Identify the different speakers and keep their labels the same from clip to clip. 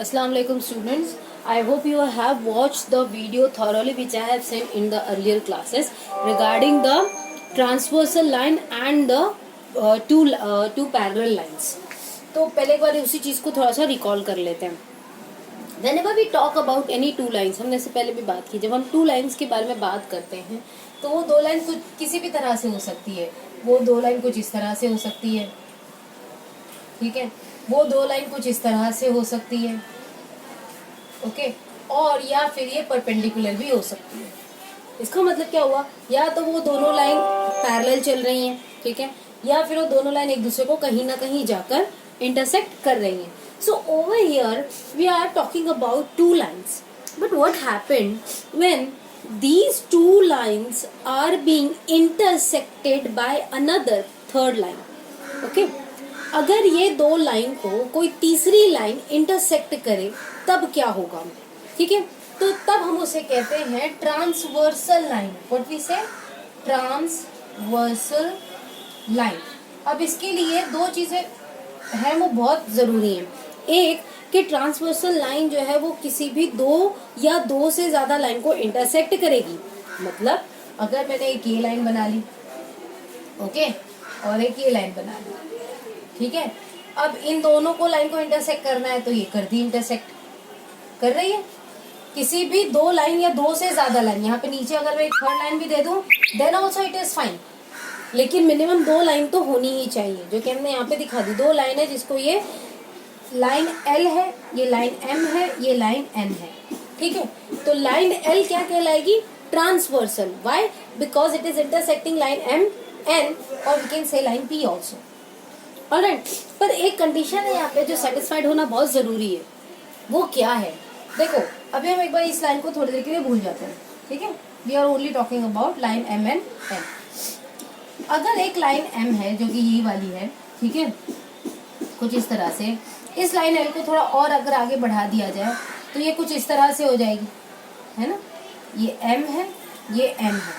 Speaker 1: Assalamu alaikum students. I hope you have watched the video thoroughly which I have sent in the earlier classes regarding the transversal line and the two parallel lines. तो पहले एक बार उसी चीज को थोड़ा सा recall कर लेते हैं. Whenever we talk about any two lines, हमने इससे पहले भी बात की, जब हम टू लाइन्स के बारे में बात करते हैं तो वो दो लाइन कुछ किसी भी तरह से हो सकती है. वो दो लाइन कुछ इस तरह से हो सकती है, ठीक है. वो दो लाइन कुछ इस तरह से हो सकती है, ओके. और या फिर ये परपेंडिकुलर भी हो सकती है. इसका मतलब क्या हुआ, या तो वो दोनों लाइन पैरेलल चल रही हैं, ठीक है, या फिर वो दोनों लाइन एक दूसरे को कहीं ना कहीं जाकर इंटरसेक्ट कर रही हैं. So over here we are talking about two lines. But what happened when these two lines are being intersected by another third line? Okay? अगर ये दो लाइन को कोई तीसरी लाइन इंटरसेक्ट करे तब क्या होगा, ठीक है. तो तब हम उसे कहते हैं ट्रांसवर्सल लाइन. व्हाट वी से, ट्रांसवर्सल लाइन. अब इसके लिए दो चीजें हैं वो बहुत जरूरी हैं. एक कि ट्रांसवर्सल लाइन जो है वो किसी भी दो या दो से ज्यादा लाइन को इंटरसेक्ट करेगी. मतलब अगर मैंने एक ये लाइन बना ली, ओके, और एक ये लाइन बना ली, ठीक है. अब इन दोनों को लाइन को इंटरसेक्ट करना है तो ये कर दी, इंटरसेक्ट कर रही है. किसी भी दो लाइन या दो से ज्यादा लाइन, यहाँ पे नीचे अगर मैं एक थर्ड लाइन भी दे दूं then also it is fine, लेकिन मिनिमम दो लाइन तो होनी ही चाहिए. जो कि हमने यहाँ पे दिखा दी, दो लाइन है जिसको ये लाइन L है, ये लाइन M है, ये लाइन N है, ठीक है. तो लाइन L क्या कहलाएगी, transversal. Why, because it is intersecting line M N और we can say line P also. Alright. पर एक कंडीशन है यहाँ पे जो सेटिस्फाइड होना बहुत जरूरी है. वो क्या है, देखो अभी हम एक बार इस लाइन को थोड़ी देर के लिए भूल जाते हैं, ठीक है. We are only talking about line M N N. अगर एक लाइन M है जो कि ये वाली है, ठीक है, कुछ इस तरह से, इस लाइन L को थोड़ा और अगर आगे बढ़ा दिया जाए तो ये कुछ इस तरह से हो जाएगी, है ना. ये M है, ये N है.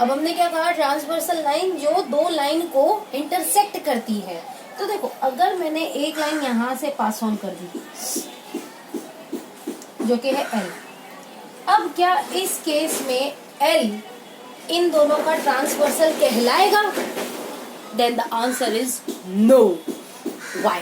Speaker 1: अब हमने क्या कहा, ट्रांसवर्सल लाइन जो दो लाइन को इंटरसेक्ट करती है. तो देखो अगर मैंने एक लाइन यहाँ से पास ऑन कर दी जो कि है L, अब क्या इस केस में L इन दोनों का ट्रांसवर्सल कहलाएगा? Then the answer is no. Why?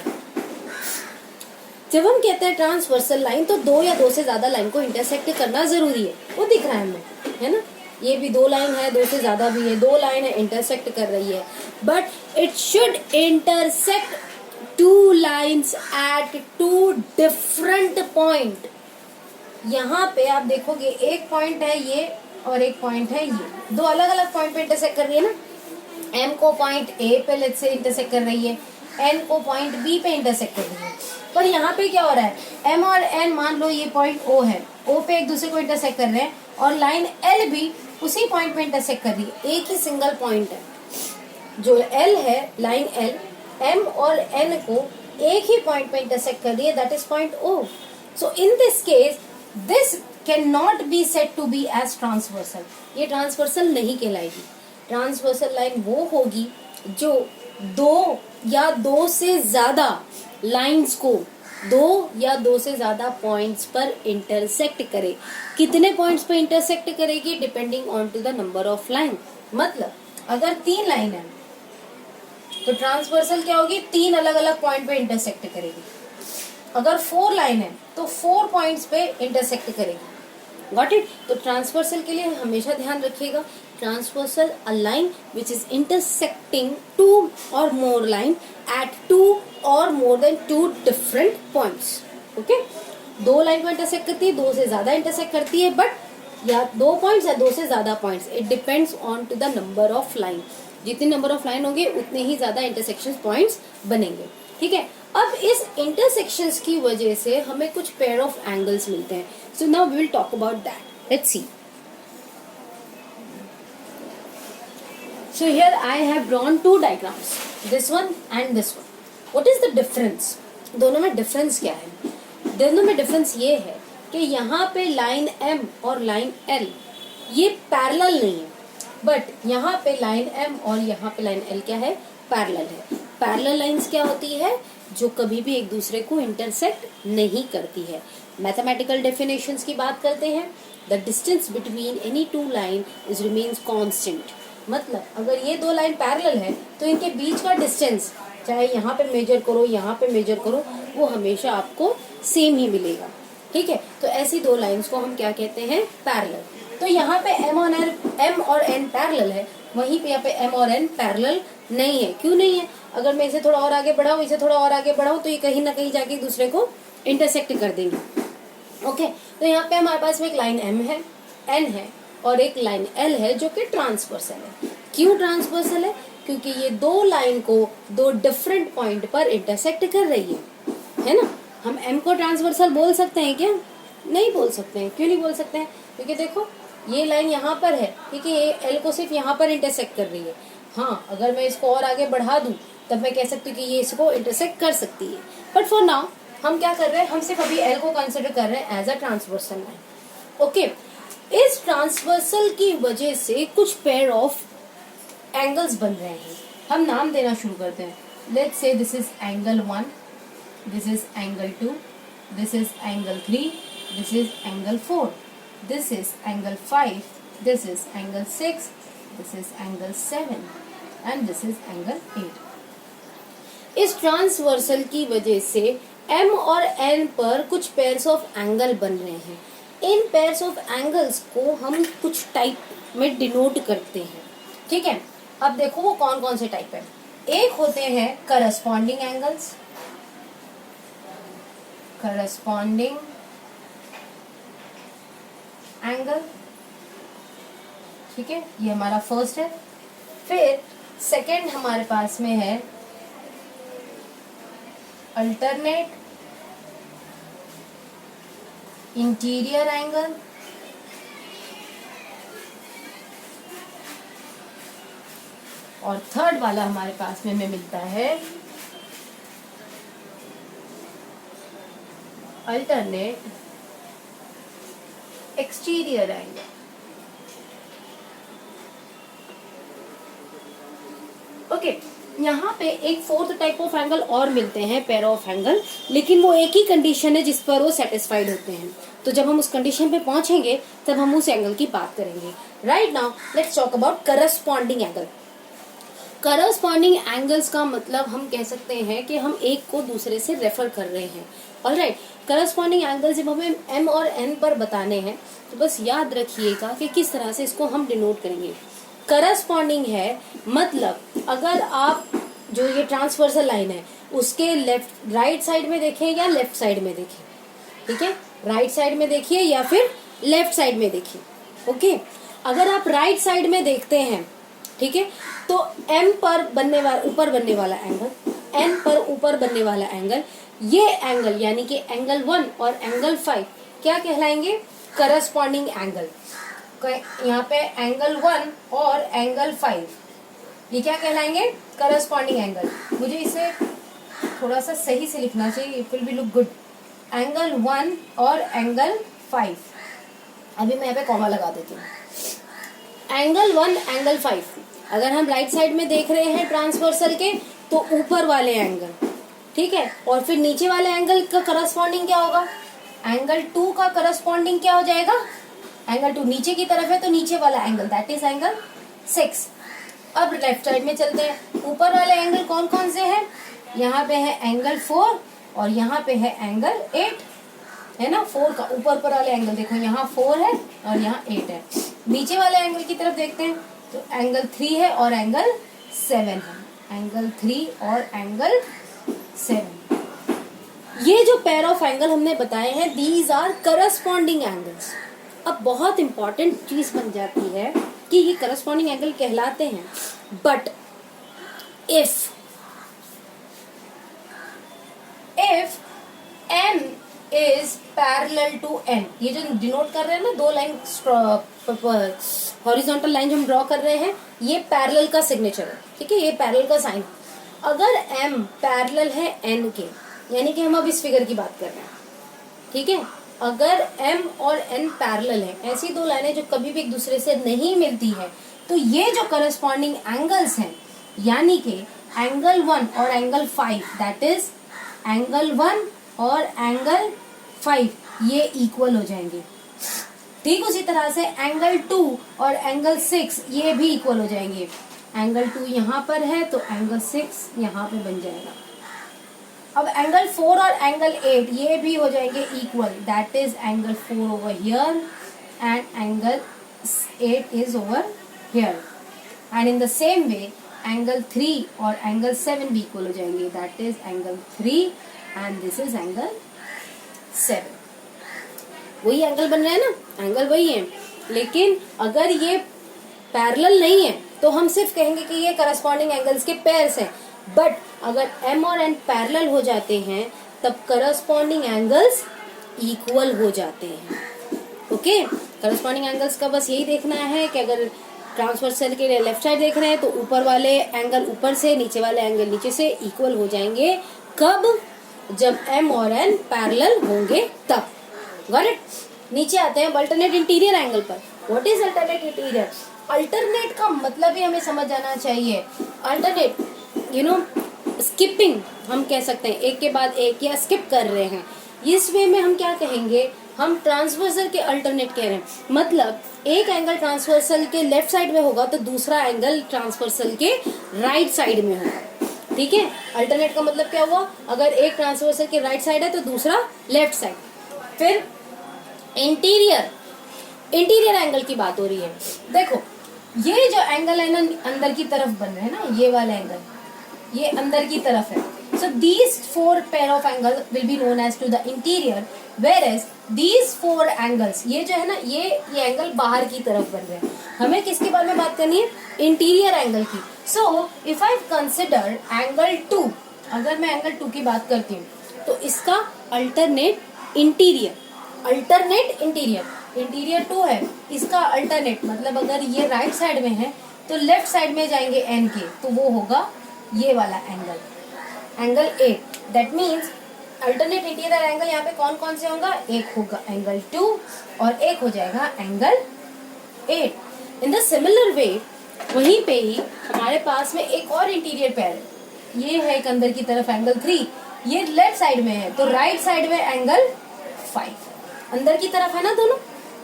Speaker 1: जब हम कहते हैं ट्रांसवर्सल लाइन तो दो या दो से ज्यादा लाइन को इंटरसेक्ट करना जरूरी है. वो दिख रहा है हमें, है ना. ये भी दो लाइन है, दो से ज्यादा भी है, दो लाइन है इंटरसेक्ट कर रही है. But it should intersect two lines at two different point. यहाँ पे आप देखोगे एक पॉइंट है ये और एक पॉइंट है ये, दो अलग अलग पॉइंट पे इंटरसेक्ट कर रही है ना. M को पॉइंट A पे लेट्स से इंटरसेक्ट कर रही है, N को पॉइंट B पे इंटरसेक्ट कर रही है. पर यहाँ पे क्या हो रहा है, M और N मान लो ये पॉइंट O है, O पे एक दूसरे को इंटरसेक्ट कर रहे हैं और लाइन L भी उसी पॉइंट पे इंटरसेक्ट कर रही है. एक ही सिंगल पॉइंट है जो L है, लाइन L M और N को एक ही पॉइंट पे इंटरसेक्ट कर रही है, that is point O. So in this case this can not be said to be as transversal. ये ट्रांसवर्सल नहीं कहलाएगी. ट्रांसवर्सल लाइन वो होगी जो दो या दो से ज्यादा लाइंस को दो या दो से ज्यादा पॉइंट्स पर इंटरसेक्ट करे. कितने पॉइंट्स पर इंटरसेक्ट करेगी, depending on to the number of line. मतलब अगर तीन लाइन है तो ट्रांसवर्सल क्या होगी, तीन अलग अलग पॉइंट पे इंटरसेक्ट करेगी. अगर फोर लाइन है तो फोर पॉइंट्स पे इंटरसेक्ट करेगी. Got it. तो ट्रांसवर्सल के लिए हमेशा ध्यान रखिएगा, transversal a line which is intersecting two or more line at two or more than two different points. Okay. दो लाइन को इंटरसेक्ट करती है, दो से ज्यादा इंटरसेक्ट करती है, बट या दो पॉइंट्स या दो से ज्यादा points, it depends on to the number of line. जितने नंबर ऑफ लाइन होंगे उतने ही ज्यादा इंटरसेक्शन पॉइंट्स बनेंगे, ठीक है. अब इस इंटरसेक्शंस की वजह से हमें कुछ पेयर ऑफ एंगल्स मिलते हैं. So now we will talk about that. Let's see. So here I have drawn two diagrams, this one and this one. What is the difference? दोनों में डिफरेंस क्या है? दोनों में डिफरेंस ये है कि यहाँ पे लाइन M और लाइन L ये पैरेलल नहीं है, बट यहाँ पे लाइन M और यहाँ पे लाइन L क्या है, पैरेलल है. पैरेलल लाइंस क्या होती है, जो कभी भी एक दूसरे को इंटरसेक्ट नहीं करती है। मैथमेटिकल डेफिनेशंस की बात करते हैं। The distance between any two line is remains constant. मतलब अगर ये दो लाइन पैरेलल है तो इनके बीच का डिस्टेंस, चाहे यहाँ पे मेजर करो यहाँ पे मेजर करो, वो हमेशा आपको सेम ही मिलेगा। ठीक है, तो ऐसी दो लाइंस को हम क्या कहते हैं, पैरेलल। तो यहाँ पे M और N पैरेलल है, वहीं पे यहाँ पे M और N पैरेलल नहीं है। क्यों नहीं है? अगर मैं इसे थोड़ा और आगे बढ़ाऊं, इसे थोड़ा और आगे बढ़ाऊं, तो ये कहीं ना कहीं जाके एक दूसरे को इंटरसेक्ट कर देंगे। ओके, तो यहाँ पे हमारे पास में एक लाइन M है, N है और एक लाइन L है जो कि ट्रांसवर्सल है। क्यों ट्रांसवर्सल है? क्योंकि ये दो लाइन को दो डिफरेंट पॉइंट पर इंटरसेक्ट कर रही है ना। हम M को ट्रांसवर्सल बोल सकते हैं क्या? नहीं बोल सकते हैं। क्यों नहीं बोल सकते हैं? क्योंकि देखो ये लाइन यहाँ पर है, ठीक है, ये L को सिर्फ यहाँ पर इंटरसेक्ट कर रही है। हाँ, अगर मैं इसको और आगे बढ़ा दूं तब मैं कह सकती हूँ कि ये इसको इंटरसेक्ट कर सकती है, बट फॉर नाउ हम क्या कर रहे हैं, हम सिर्फ अभी L को कंसिडर कर रहे हैं as a transversal line. Okay, इस ट्रांसवर्सल की वजह से कुछ पेयर ऑफ एंगल्स बन रहे हैं। हम नाम देना शुरू करते हैं। Let's say this is angle 1, this is angle 2, this is angle 3, this is angle 4, this is angle 5, this is angle 6, this is angle 7 and this is angle 8। इस ट्रांसवर्सल की वजह से M और N पर कुछ पेयर्स ऑफ एंगल बन रहे हैं। इन पेयर्स ऑफ एंगल्स को हम कुछ टाइप में डिनोट करते हैं। ठीक है, अब देखो वो कौन कौन से टाइप है। एक होते हैं करस्पॉन्डिंग एंगल्स, करस्पॉन्डिंग एंगल, ठीक है, ये हमारा फर्स्ट है। फिर सेकंड हमारे पास में है अल्टरनेट इंटीरियर एंगल, और थर्ड वाला हमारे पास में मिलता है अल्टरनेट एक्सटीरियर एंगल। ओके, यहाँ पे एक फोर्थ टाइप ऑफ एंगल और मिलते हैं, पेयर ऑफ एंगल, लेकिन वो एक ही कंडीशन है जिस पर वो सेटिस्फाइड होते हैं। तो जब हम उस कंडीशन पे पहुंचेंगे तब हम उस एंगल की बात करेंगे। Right now let's talk about corresponding angle. Corresponding angles का मतलब हम कह सकते हैं कि हम एक को दूसरे से रेफर कर रहे हैं। ऑलराइट, करस्पॉन्डिंग एंगल जब हमें M और N पर बताने हैं तो बस याद रखिएगा कि किस तरह से इसको हम डिनोट करेंगे। करस्पॉन्डिंग है मतलब अगर आप जो ये ट्रांसवर्सल लाइन है उसके लेफ्ट राइट साइड में देखें या लेफ्ट साइड में देखें, ठीक है, राइट साइड में देखिए या फिर लेफ्ट साइड में देखिए। ओके, अगर आप राइट साइड में देखते हैं, ठीक है, तो M पर बनने वाला ऊपर बनने वाला एंगल, N पर ऊपर बनने वाला एंगल, ये एंगल यानी कि एंगल 1 और एंगल 5 क्या कहलाएंगे, करस्पॉन्डिंग एंगल। यहाँ पे एंगल 1 और एंगल 5 ये क्या कहलाएंगे, करस्पॉन्डिंग एंगल। मुझे इसे थोड़ा सा सही से लिखना चाहिए, it will be look good. Angle 1 और एंगल 5, अभी मैं यहाँ पे कॉमा लगा देती हूँ। एंगल 1 एंगल 5, अगर हम राइट साइड में देख रहे हैं ट्रांसवर्सल के तो ऊपर वाले एंगल, ठीक है, और फिर नीचे वाले एंगल का करस्पॉन्डिंग क्या होगा, एंगल 2 का करस्पॉन्डिंग क्या हो जाएगा, एंगल 2 नीचे की तरफ है तो नीचे वाला एंगल दैट इज एंगल 6। अब लेफ्ट साइड में चलते हैं, ऊपर वाले एंगल कौन कौन से हैं, यहाँ पे है एंगल 4 और यहाँ पे है एंगल 8, है ना। 4 का ऊपर पर वाले एंगल देखो, यहाँ 4 है और यहाँ 8 है। नीचे वाले एंगल की तरफ देखते हैं तो एंगल 3 है और एंगल 7 है, एंगल 3 और एंगल 7। ये जो पेयर ऑफ एंगल हमने बताए हैं दीज आर करस्पॉन्डिंग एंगल्स। अब बहुत इंपॉर्टेंट चीज बन जाती है कि ये करस्पॉन्डिंग एंगल कहलाते हैं, but if M is parallel to N, ये जो डिनोट कर रहे हैं ना, दो लाइन हॉरिजॉन्टल लाइन जो हम ड्रॉ कर रहे हैं, ये पैरेलल का सिग्नेचर है, ठीक है, ये पैरेलल का साइन। अगर M पैरेलल है N के, यानी कि हम अब इस फिगर की बात कर रहे हैं, ठीक है, अगर M और N पैरेलल है, ऐसी दो लाइनें जो कभी भी एक दूसरे से नहीं मिलती है, तो ये जो करस्पॉन्डिंग एंगल्स हैं, यानी कि एंगल 1 और एंगल 5 दैट इज एंगल 1 और एंगल 5 ये इक्वल हो जाएंगे। ठीक उसी तरह से एंगल 2 और एंगल 6 ये भी इक्वल हो जाएंगे। एंगल 2 यहाँ पर है तो एंगल 6 यहाँ पे बन जाएगा। अब एंगल 4 और एंगल 8 ये भी हो जाएंगे equal, that is angle 4 over here and angle 8 is over here. And in the same way angle 3 और एंगल 7 भी इक्वल हो जाएंगे, that is angle 3 and this is angle 7। वही एंगल बन रहा है ना, एंगल वही है, लेकिन अगर ये पैरेलल नहीं है तो हम सिर्फ कहेंगे कि ये करस्पॉन्डिंग एंगल्स के पेयर्स हैं। बट अगर m और n पैरेलल हो जाते हैं तब करस्पॉन्डिंग एंगल्स इक्वल हो जाते हैं। ओके, करस्पॉन्डिंग एंगल्स का बस यही देखना है कि अगर ट्रांसवर्सल के लिए लेफ्ट साइड देख रहे हैं तो ऊपर वाले एंगल ऊपर से, नीचे वाले एंगल नीचे से इक्वल हो जाएंगे। कब? जब m और n पैरेलल होंगे तब। Got it? नीचे आते हैं अल्टरनेट इंटीरियर एंगल पर। What is alternate interior? Alternate का मतलब ही हमें समझ जाना चाहिए। अल्टरनेट स्किपिंग हम कह सकते हैं, एक के बाद एक या स्किप कर रहे हैं। इस वे में हम क्या कहेंगे, हम ट्रांसवर्सल के अल्टरनेट कह रहे हैं। मतलब एक एंगल ट्रांसवर्सल के लेफ्ट साइड में होगा तो दूसरा एंगल ट्रांसवर्सल के राइट साइड में होगा। ठीक है, अल्टरनेट का मतलब क्या हुआ, अगर एक ट्रांसवर्सल के राइट साइड है तो दूसरा लेफ्ट साइड। फिर इंटीरियर एंगल की बात हो रही है। देखो ये जो एंगल है ना अंदर की तरफ बन रहे हैं ना, ये वाला एंगल ये अंदर की तरफ है। So these 4 pair of angle will be known as to the interior, whereas these 4 angles ये जो है ना ये एंगल बाहर की तरफ बन रहे हैं। हमें किसके बारे में बात करनी है? इंटीरियर एंगल की। So if I consider angle 2, अगर मैं एंगल 2 की बात करती हूँ तो इसका अल्टरनेट इंटीरियर, इंटीरियर 2 है, इसका अल्टरनेट मतलब अगर ये राइट साइड में है तो लेफ्ट साइड में जाएंगे n के, तो वो होगा ये वाला angle 8। That means alternate interior angle यहाँ पे कौन कौन से होगा? एक होगा एंगल 2 और एक हो जाएगा angle 8। In the similar way वहीं पे ही हमारे पास में एक और इंटीरियर पेयर है, ये है एक अंदर की तरफ एंगल 3, ये लेफ्ट साइड में है तो राइट साइड में एंगल 5। अंदर की तरफ है ना, दोनों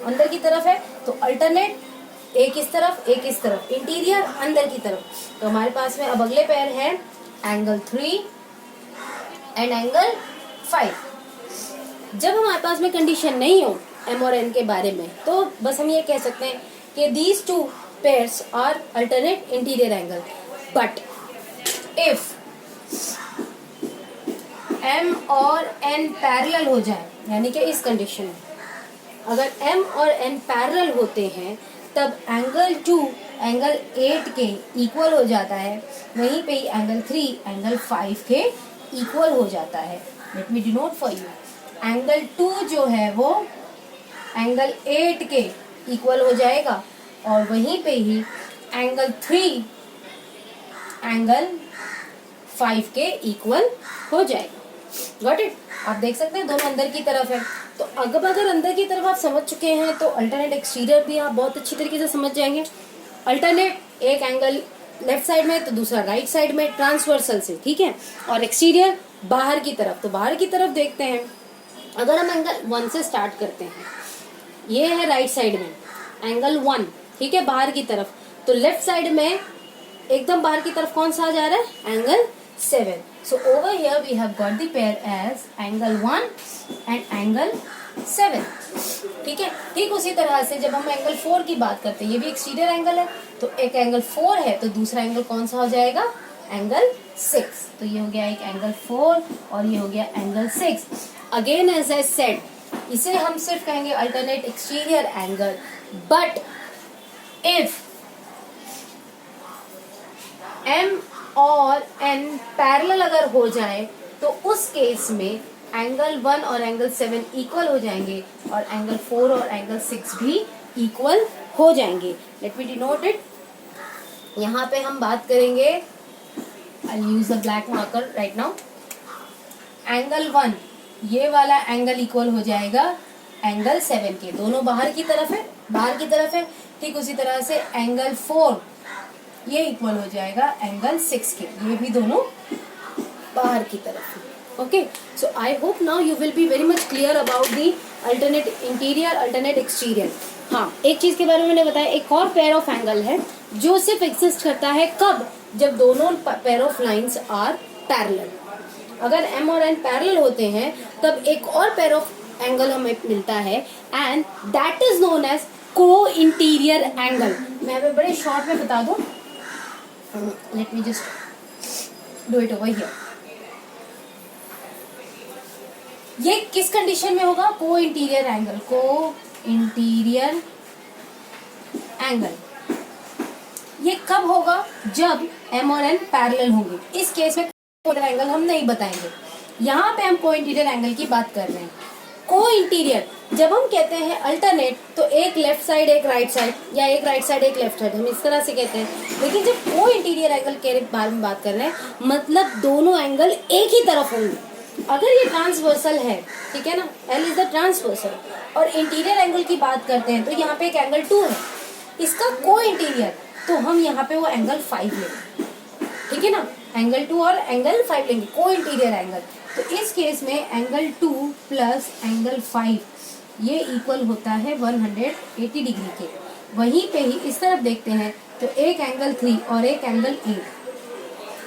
Speaker 1: अंदर की तरफ है तो अल्टरनेट एक इस तरफ एक इस तरफ, इंटीरियर अंदर की तरफ। तो हमारे पास में अब अगले पेयर है एंगल 3 एंड एंगल 5। जब हमारे पास में कंडीशन नहीं हो m और n के बारे में तो बस हम ये कह सकते हैं कि these 2 pairs are alternate interior angle, but if m और n पैरेलल हो जाए, यानी कि इस कंडीशन में अगर m और n पैरेलल होते हैं तब एंगल 2 एंगल 8 के इक्वल हो जाता है, वहीं पे ही एंगल 3 एंगल 5 के इक्वल हो जाता है। Late me denote for you, angle 2 जो है वो एंगल 8 के इक्वल हो जाएगा और वहीं पे ही एंगल 3 एंगल 5 के इक्वल हो जाएगा। Got it? आप देख सकते हैं दोनों अंदर की तरफ है। तो अगर अंदर की तरफ आप समझ चुके हैं तो अल्टरनेट एक्सटीरियर भी आप बहुत अच्छी तरीके से समझ जाएंगे। अल्टरनेट एक एंगल लेफ्ट साइड में तो दूसरा राइट साइड में ट्रांसवर्सल से, ठीक है, और एक्सटीरियर बाहर की तरफ। तो बाहर की तरफ देखते हैं, अगर हम एंगल 1 से स्टार्ट करते हैं, ये है राइट साइड में एंगल 1, ठीक है, बाहर की तरफ। तो लेफ्ट साइड में एकदम बाहर की तरफ कौन सा आ जा रहा है? Angle 7. So over here we have got the pair as angle 1 and angle 7. ठीक है, ठीक उसी तरह से जब हम एंगल 4 की बात करते हैं, ये भी एक्सटीरियर एंगल है, तो एक एंगल 4 है तो दूसरा एंगल कौन सा हो जाएगा? एंगल 6. तो ये हो गया एक एंगल 4 और ये हो गया angle 6. Again as I said, इसे हम सिर्फ कहेंगे alternate exterior angle. But if m और n पैरेलल अगर हो जाए तो उस केस में एंगल 1 और एंगल 7 इक्वल हो जाएंगे और एंगल 4 और एंगल 6 भी इक्वल हो जाएंगे। Let me denote it. यहाँ पे हम बात करेंगे, I use a black marker right now. Angle 1 ये वाला एंगल इक्वल हो जाएगा एंगल 7 के, दोनों बाहर की तरफ है। ठीक उसी तरह से एंगल 4 ये इक्वल हो जाएगा एंगल 6 के, ये भी दोनों बाहर की तरफ है। Okay, so I hope now you will be very much clear about the alternate interior, alternate exterior. हाँ, एक चीज के बारे में मैंने बताया, एक और पेयर ऑफ एंगल है जो सिर्फ एग्जिस्ट करता है कब, जब दोनों pair of lines are parallel. अगर m और n पैरेलल होते हैं तब एक और पेयर ऑफ एंगल हमें मिलता है and that is known as co-interior angle. मैं अभी बड़े शॉर्ट में बता दूं, let me just do it over here. ये किस कंडीशन में होगा? Co-interior angle, co-interior angle ये कब होगा? जब m और n पैरेलल होंगे. इस केस में को एंगल हम नहीं बताएंगे. यहाँ पे हम को इंटीरियर एंगल की बात कर रहे हैं. को इंटीरियर जब हम कहते हैं अल्टरनेट, तो एक लेफ्ट साइड एक राइट साइड, या एक राइट साइड एक लेफ्ट साइड, हम इस तरह से कहते हैं. लेकिन जब को इंटीरियर एंगल के बारे में बात कर रहे हैं, मतलब दोनों एंगल एक ही तरफ होंगे. अगर ये ट्रांसवर्सल है, ठीक है ना, L इज द ट्रांसवर्सल, और इंटीरियर एंगल की बात करते हैं तो यहाँ पे एक एंगल 2 है, इसका को इंटीरियर, तो हम यहाँ पे वो एंगल 5 लेंगे. ठीक है ना, एंगल 2 और एंगल 5 लेंगे, को इंटीरियर एंगल. तो इस केस में एंगल 2 प्लस एंगल 5 ये इक्वल होता है 180 डिग्री के. वहीं पे ही इस तरफ देखते हैं तो एक एंगल 3 और एक एंगल 8,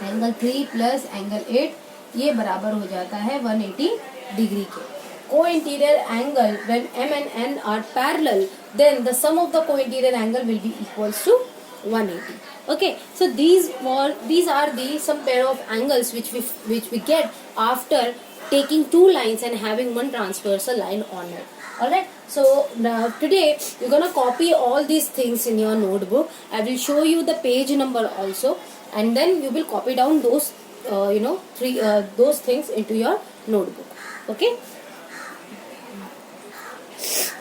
Speaker 1: एंगल 3 प्लस एंगल 8 ये बराबर हो जाता है 180 डिग्री के. को interior angle when m and n are parallel, then the sum of the co-interior angle will be equals to 180. Okay, so these are the some pair of angles which we get after taking two lines and having one transversal line on it. Alright, so now today you're gonna copy all these things in your notebook. I will show you the page number also, and then you will copy down those those things into your notebook. Okay.